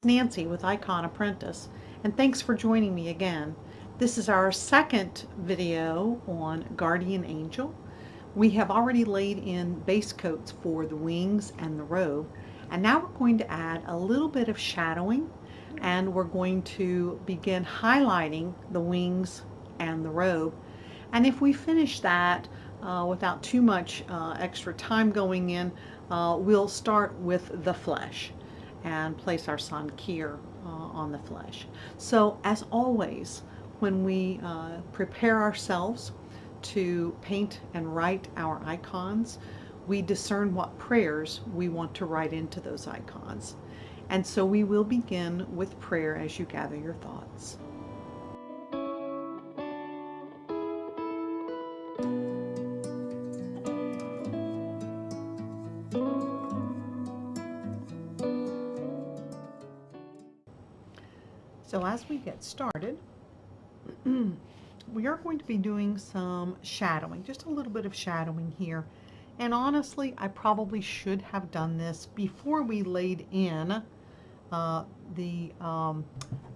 Nancy with Icon Apprentice, and thanks for joining me again. This is our second video on Guardian Angel. We have already laid in base coats for the wings and the robe, and now we're going to add a little bit of shadowing, and we're going to begin highlighting the wings and the robe. And if we finish that without too much extra time going in, we'll start with the flesh and place our Sankir on the flesh. So as always, when we prepare ourselves to paint and write our icons, we discern what prayers we want to write into those icons. And so we will begin with prayer as you gather your thoughts. So as we get started, we are going to be doing some shadowing, just a little bit of shadowing here. And honestly, I probably should have done this before we laid in the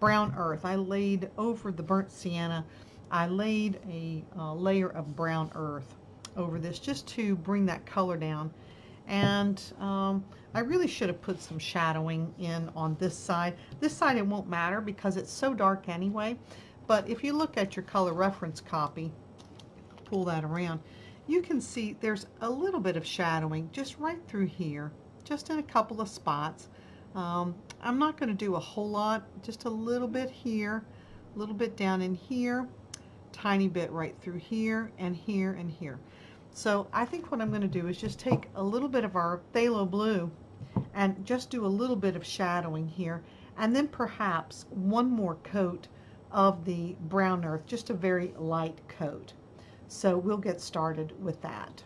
brown earth. I laid over the burnt sienna, I laid a layer of brown earth over this just to bring that color down. And I really should have put some shadowing in on this side. This side it won't matter because it's so dark anyway. But if you look at your color reference copy, pull that around, you can see there's a little bit of shadowing just right through here, just in a couple of spots. I'm not going to do a whole lot, just a little bit here, a little bit down in here, tiny bit right through here and here and here. So I think what I'm going to do is just take a little bit of our phthalo blue and just do a little bit of shadowing here, and then perhaps one more coat of the brown earth, just a very light coat. So we'll get started with that.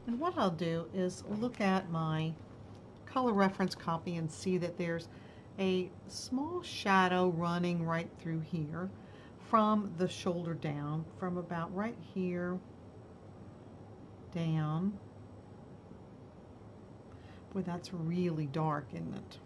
And what I'll do is look at my color reference copy and see that there's a small shadow running right through here from the shoulder down, from about right here down. Boy, that's really dark, isn't it?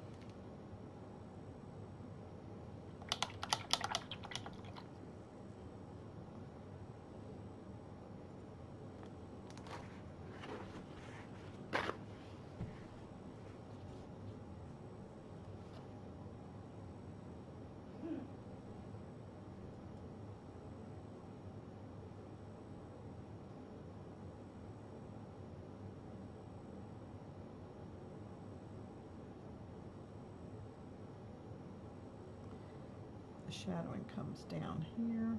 Shadowing comes down here.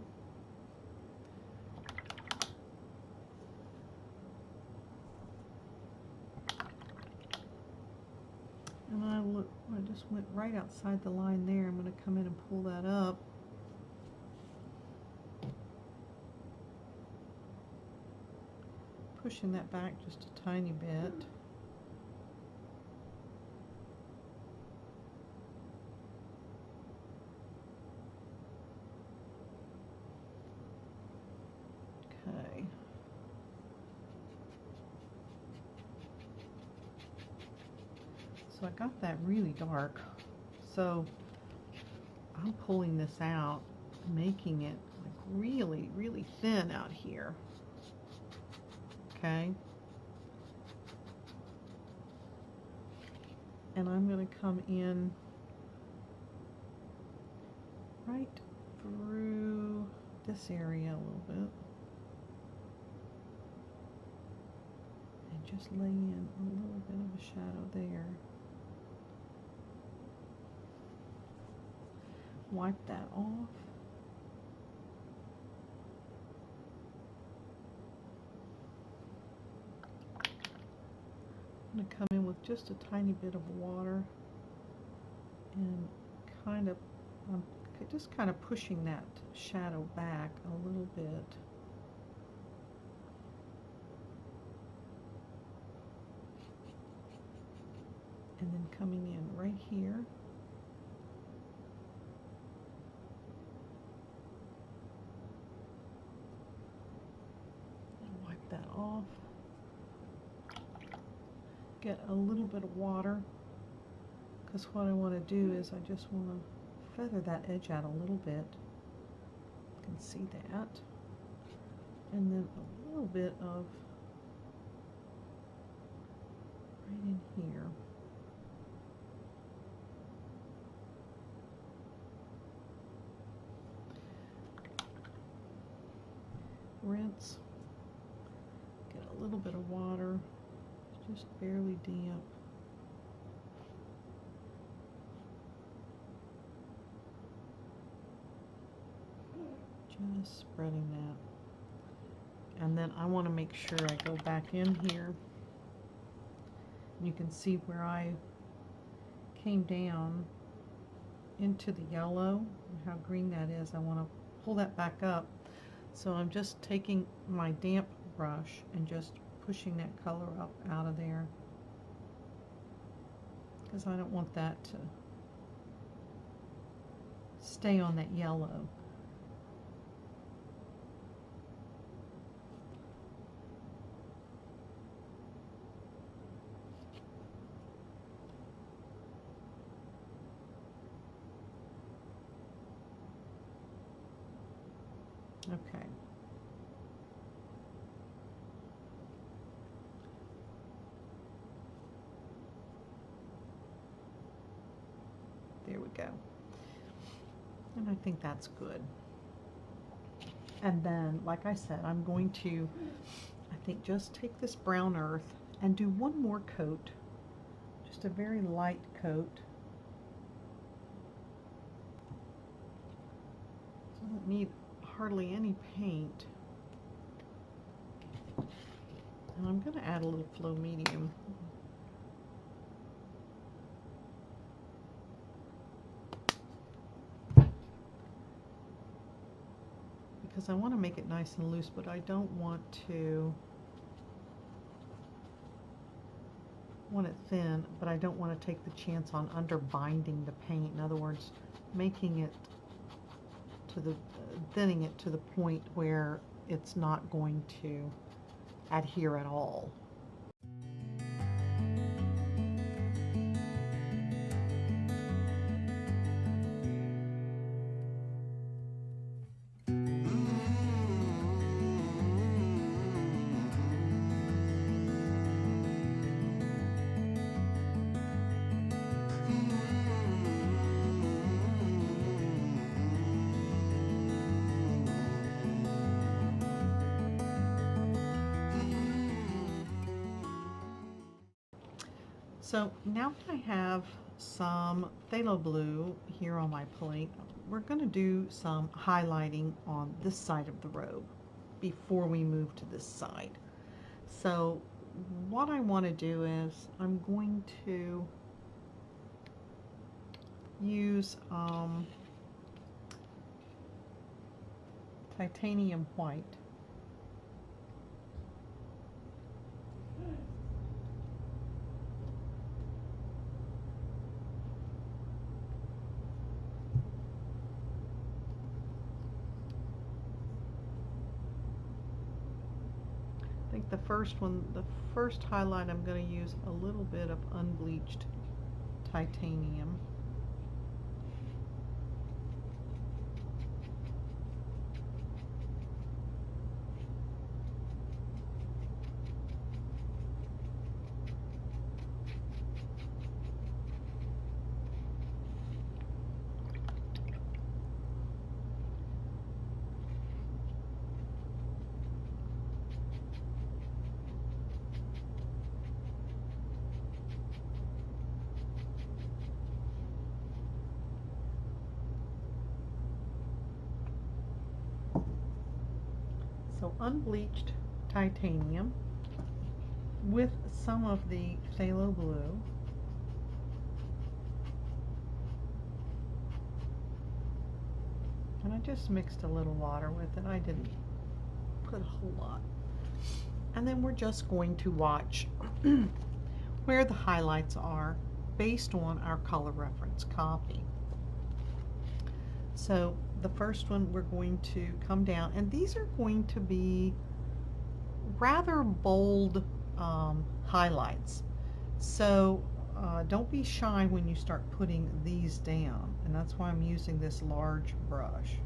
And I just went right outside the line there. I'm going to come in and pull that up. Pushing that back just a tiny bit. Okay. So I got that really dark. So I'm pulling this out, making it like really, really thin out here. Okay. And I'm going to come in right through this area a little bit. And just lay in a little bit of a shadow there. Wipe that off. I'm going to come in with just a tiny bit of water and I'm just kind of pushing that shadow back a little bit. And then coming in right here. get a little bit of water, because what I want to do is I just want to feather that edge out a little bit. You can see that. And then a little bit of right in here. Rinse, get a little bit of water, just barely damp. Just spreading that. And then I want to make sure I go back in here. You can see where I came down into the yellow, and how green that is. I want to pull that back up. So I'm just taking my damp brush and just pushing that color up out of there, because I don't want that to stay on that yellow. Okay. There we go. And I think that's good. And then, like I said, I'm going to, I think, just take this brown earth and do one more coat. Just a very light coat. So I don't need hardly any paint. And I'm going to add a little flow medium. Because I want to make it nice and loose, but I don't want it thin, but I don't want to take the chance on underbinding the paint. In other words, making it to the thinning it to the point where it's not going to adhere at all. So now that I have some phthalo blue here on my plate, we're going to do some highlighting on this side of the robe before we move to this side. So what I want to do is I'm going to use titanium white. I think the first highlight, I'm going to use a little bit of unbleached titanium. So unbleached titanium with some of the phthalo blue. And I just mixed a little water with it. I didn't put a whole lot. And then we're just going to watch where the highlights are based on our color reference copy. So the first one, we're going to come down, and these are going to be rather bold highlights. So don't be shy when you start putting these down, and that's why I'm using this large brush.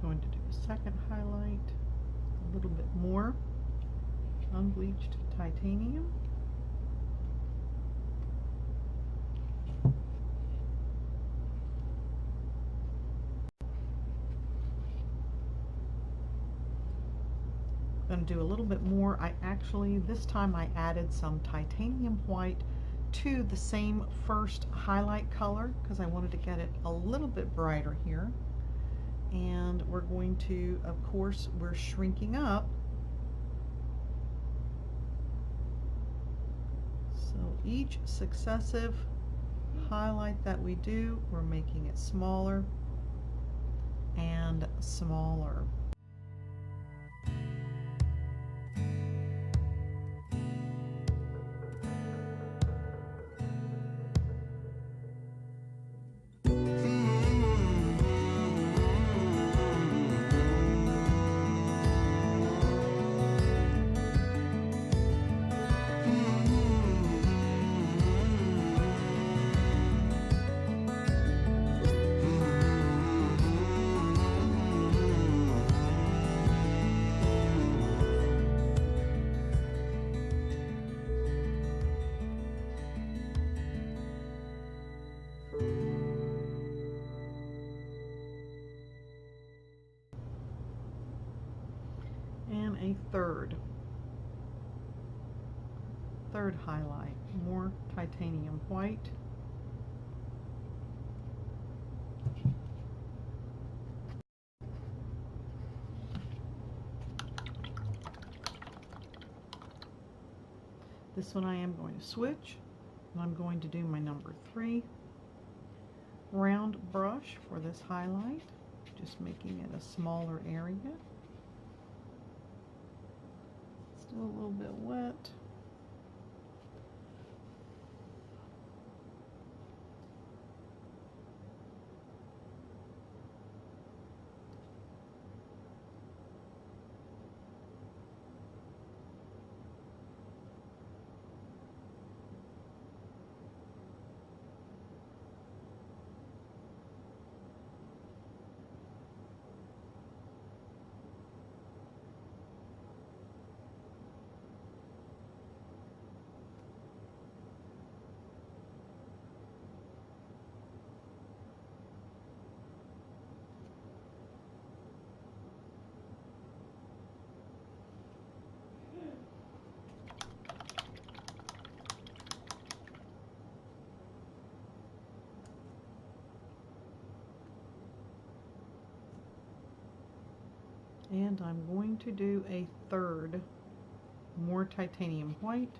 Going to do a second highlight, a little bit more unbleached titanium. Going to do a little bit more. This time I added some titanium white to the same first highlight color because I wanted to get it a little bit brighter here. And we're going to, of course, we're shrinking up. So each successive highlight that we do, we're making it smaller and smaller. And a third highlight, more titanium white. This one I am going to switch, and I'm going to do my number 3 round brush for this highlight, just making it a smaller area. Still a little bit wet. And I'm going to do a third, more titanium white.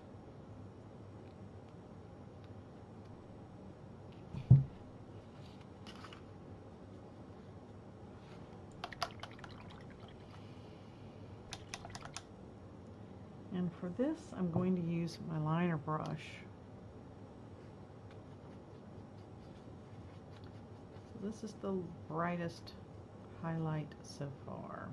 for this, I'm going to use my liner brush. So this is the brightest highlight so far.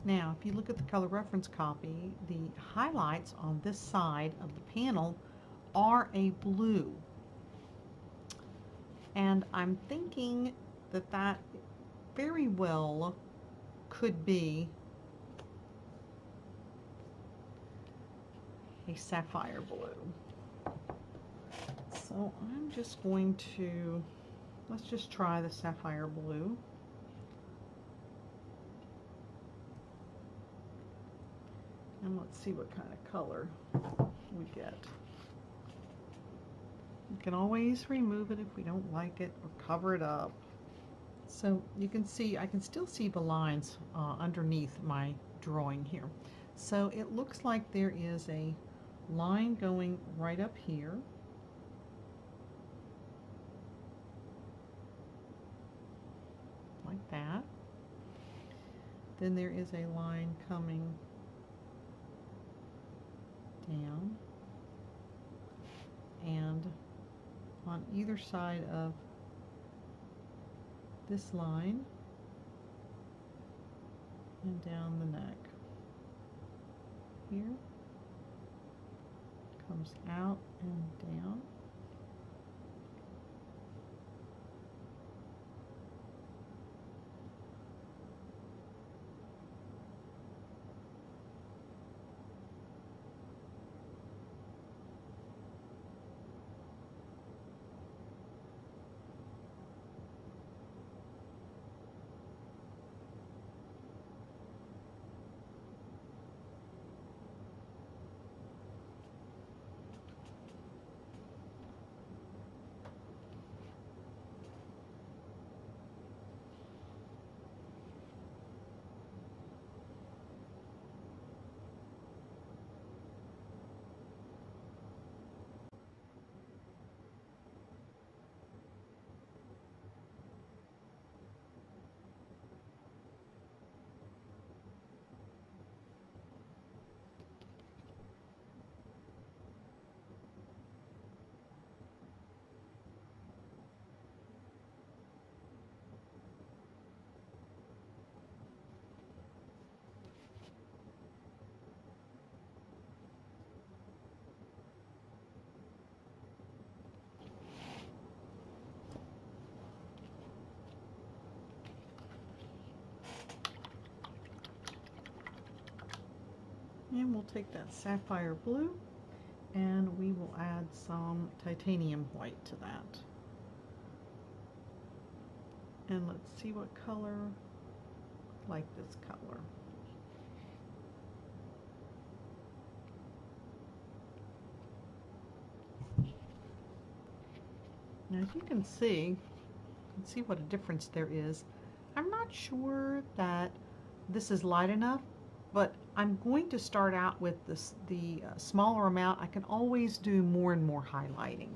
Now, if you look at the color reference copy, the highlights on this side of the panel are a blue. And I'm thinking that that very well could be a sapphire blue. So I'm just going to, let's just try the sapphire blue. And let's see what kind of color we get. You can always remove it if we don't like it, or cover it up. So you can see, I can still see the lines underneath my drawing here. So it looks like there is a line going right up here. Like that. Then there is a line coming down, and on either side of this line and down the neck. Here comes out and down. And we'll take that sapphire blue and we will add some titanium white to that. And let's see what color, like this color. Now as you can see what a difference there is. I'm not sure that this is light enough, but I'm going to start out with the smaller amount. I can always do more and more highlighting.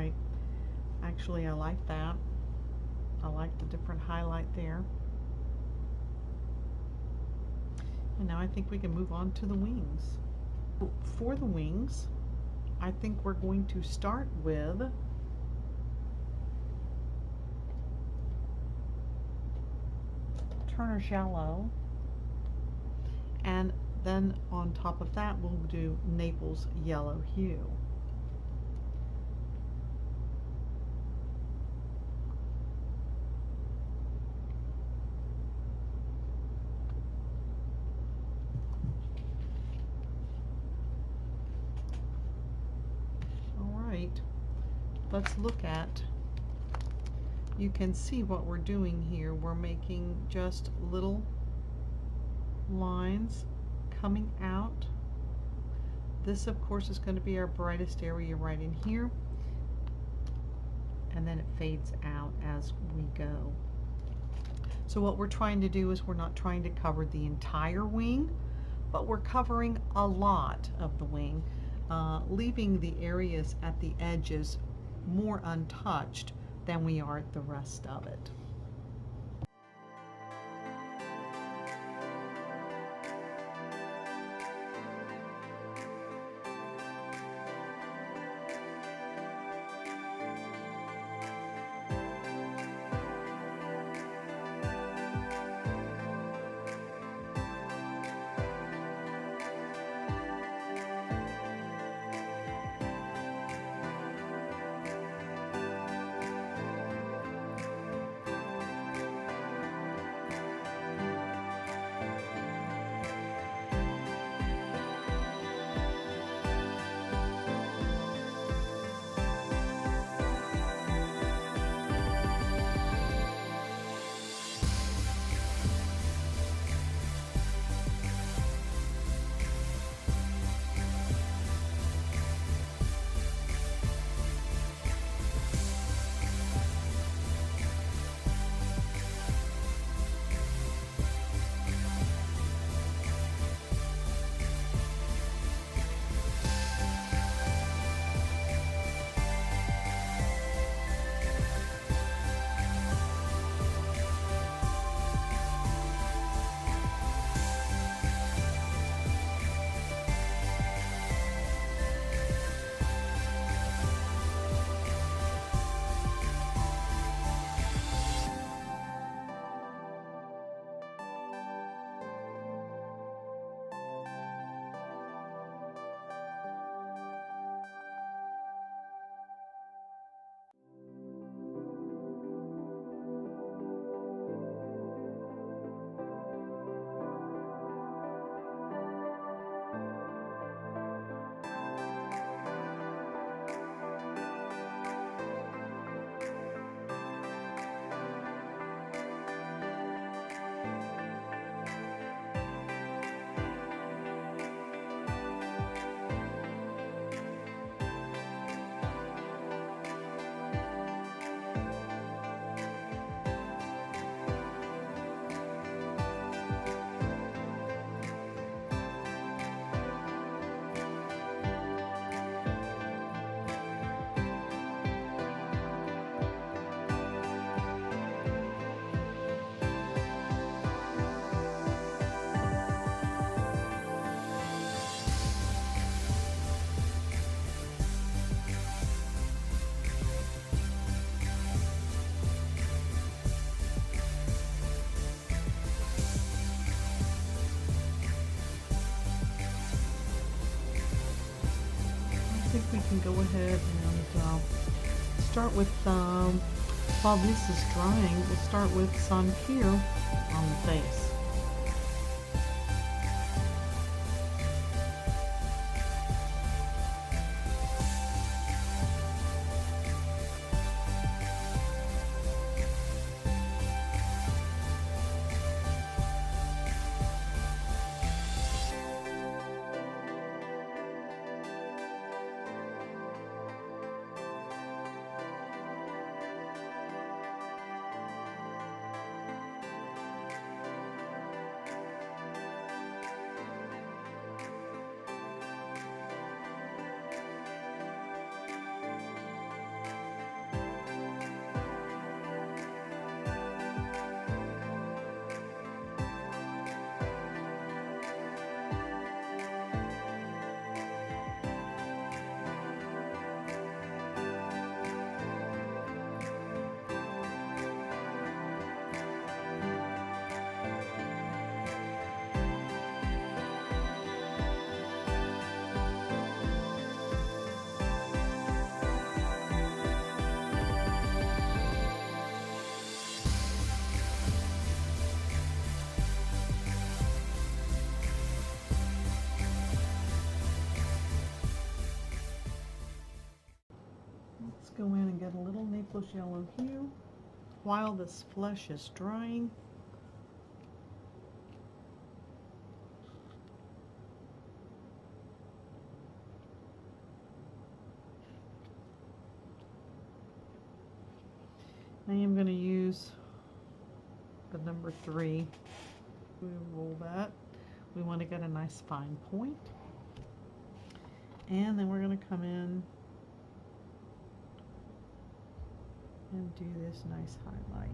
right. Actually, I like that. I like the different highlight there. And now I think we can move on to the wings. For the wings, I think we're going to start with Turner's Yellow, and then on top of that we'll do Naples Yellow Hue. Alright, let's look at, you can see what we're doing here. We're making just little lines coming out. This of course is going to be our brightest area right in here, and then it fades out as we go. So what we're trying to do is we're not trying to cover the entire wing, but we're covering a lot of the wing, leaving the areas at the edges more untouched than we are the rest of it. We can go ahead and start with, while this is drying, we'll start with Sankir on the face. get a little Naples yellow hue while this flesh is drying. I am going to use the number 3. We roll that. We want to get a nice fine point. And then we're going to come in and do this nice highlight.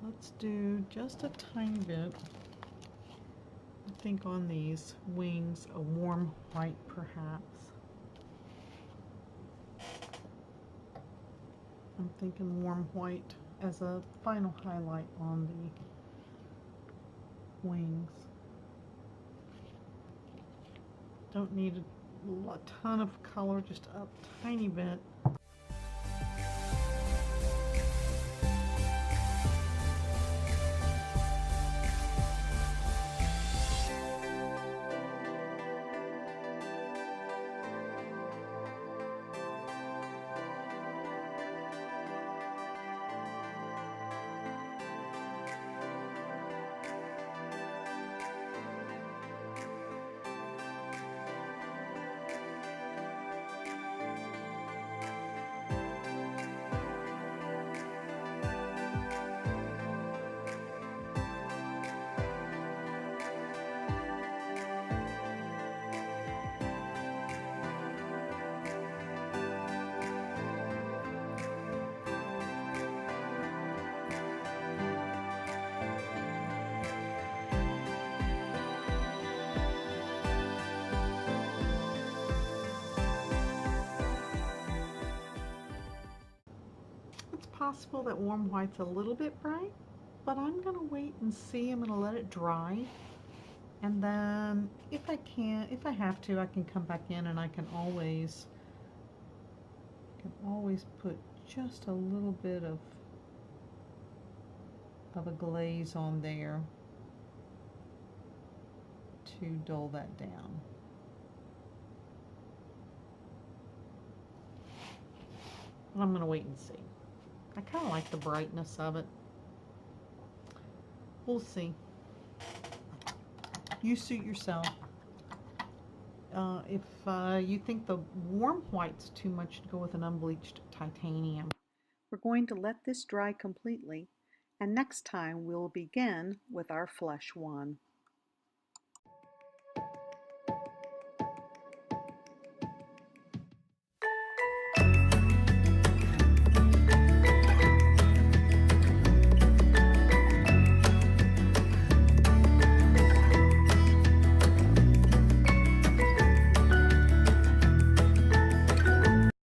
Let's do just a tiny bit, I think, on these wings, a warm white perhaps. I'm thinking warm white as a final highlight on the wings. Don't need a ton of color, just a tiny bit. Possible that warm white's a little bit bright, but I'm going to wait and see. I'm going to let it dry, and then if I have to, I can come back in and I can always put just a little bit of a glaze on there to dull that down. And I'm going to wait and see. I kind of like the brightness of it. We'll see. You suit yourself. If you think the warm white's too much to go with an unbleached titanium. We're going to let this dry completely, and next time we'll begin with our flesh one.